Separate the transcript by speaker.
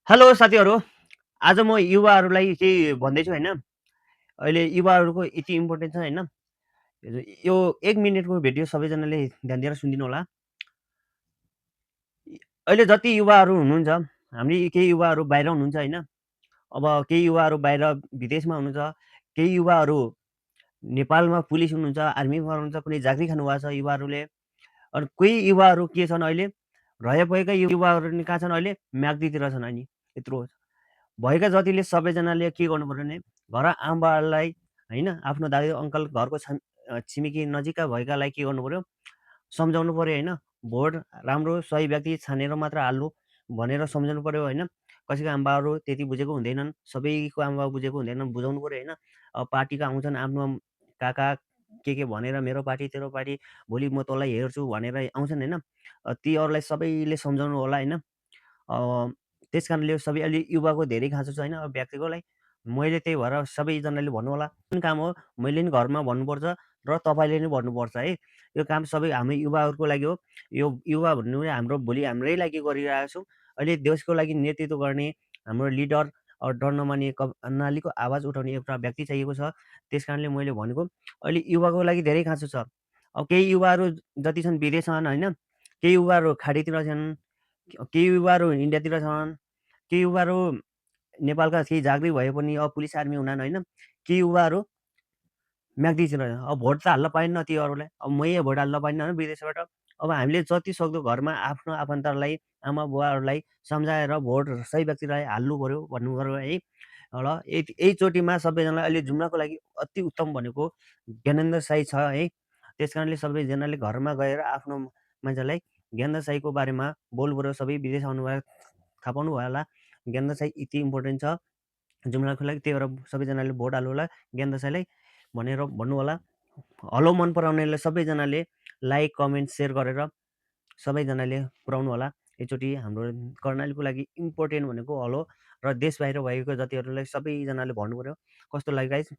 Speaker 1: Hello साथीहरू। आज म युवाहरूलाई केही भन्दैछु होइन। अहिले युवाहरूको यति इम्पोर्टेन्ट छ होइन। यो 1 मिनेटको भिडियो सबैजनाले ध्यान दिएर सुनिदिनु होला। अहिले जति युवाहरू हुनुहुन्छ, हामी केही युवाहरू बाहिर हुनुहुन्छ होइन। अब केही युवाहरू बाहिर विदेशमा हुनुहुन्छ, केही युवाहरू नेपालमा पुलिस हुनुहुन्छ, आर्मीमा हुनुहुन्छ, कुनै चाकरी खानुभएको छ युवाहरूले। अनि कोही युवाहरू के छन् अहिले, रहेका युवाहरू नि कहाँ छन् अहिले, म्याग्दीतिर छन् अनि यत्रो भएका जतिले सबैजनाले के गर्नुपर्यो भने घर आमाबालाई होइन, आफ्नो दाजु अङ्कल घरको छिमेकी नजिकका भएकालाई के गर्नुपर्यो, सम्झाउनु पर्यो होइन। भोट राम्रो सही व्यक्ति छानेर मात्र हाल्नु भनेर सम्झाउनु पर्यो होइन। कसैको आमाबाहरू त्यति बुझेको हुँदैनन्, सबैको आमाबाउ बुझेको हुँदैनन्, बुझाउनु पर्यो होइन। अब पार्टीका आउँछन् आफ्नो काका के भनेर, मेरो पार्टी तेरो पार्टी, भोलि म तँलाई हेर्छु भनेर आउँछन् होइन। ती अरूलाई सबैले सम्झाउनु होला होइन। त्यस कारणले सबै अहिले युवाको धेरै खाँचो छ होइन, अब व्यक्तिकोलाई। मैले त्यही भएर सबैजनाले भन्नु होला, जुन काम हो मैले नि घरमा भन्नुपर्छ र तपाईँले नि भन्नुपर्छ है। यो काम सबै हामी युवाहरूको लागि हो। यो युवा भन्नु नै हाम्रो भोलि हाम्रै लागि गरिरहेको छौँ। अहिले देशको लागि नेतृत्व गर्ने हाम्रो लिडर डर नमान्ने कर्णालीको आवाज उठाउने एउटा व्यक्ति चाहिएको छ। त्यस कारणले मैले भनेको अहिले युवाको लागि धेरै खाँचो छ। अब केही युवाहरू जति छन् विदेश छन् होइन, केही युवाहरू खाडीतिर छन्, केही युवाहरू इन्डियातिर छन्, केही युवाहरू नेपालका केही जागिर भए पनि अब पुलिस आर्मी हुनान् होइन। केही युवाहरू म्याग्दीतिर छन्। अब भोट त हाल्न पाइन्न ती अरूलाई। अब मै भोट हाल्न पाइन्न होइन विदेशबाट। अब हामीले जति सक्दो घरमा आफ्नो आफन्तहरूलाई, आमा-बुवाहरूलाई सम्झाएर भोट सही व्यक्तिलाई हाल्नु पर्यो भन्नु पर्यो है। र यही चोटिमा सबैजनालाई अहिले जुम्लाको लागि अति उत्तम भनेको ज्ञानेन्द्र साई छ है। त्यस कारणले सबैजनाले घरमा गएर आफ्नो मान्छेलाई ज्ञानेन्द्र साईको बारेमा बोल्नु पर्यो। सबै विदेश आउनुभयो थाहा पाउनुभयो होला, ज्ञानेन्द्र साई यति इम्पोर्टेन्ट छ जुम्लाको लागि। त्यही भएर सबैजनाले भोट हाल्नु होला ज्ञानेन्द्र साईलाई भनेर भन्नु होला। हलो मन पराउनेलाई सबैजनाले लाइक, कमेन्ट, सेयर गरेर सबैजनाले पुऱ्याउनु होला। एकचोटि हाम्रो कर्णालीको लागि इम्पोर्टेन्ट भनेको हलो। र देश बाहिर भएको जतिहरूलाई सबैजनाले भन्नु पर्यो। कस्तो लाग्यो गाइस?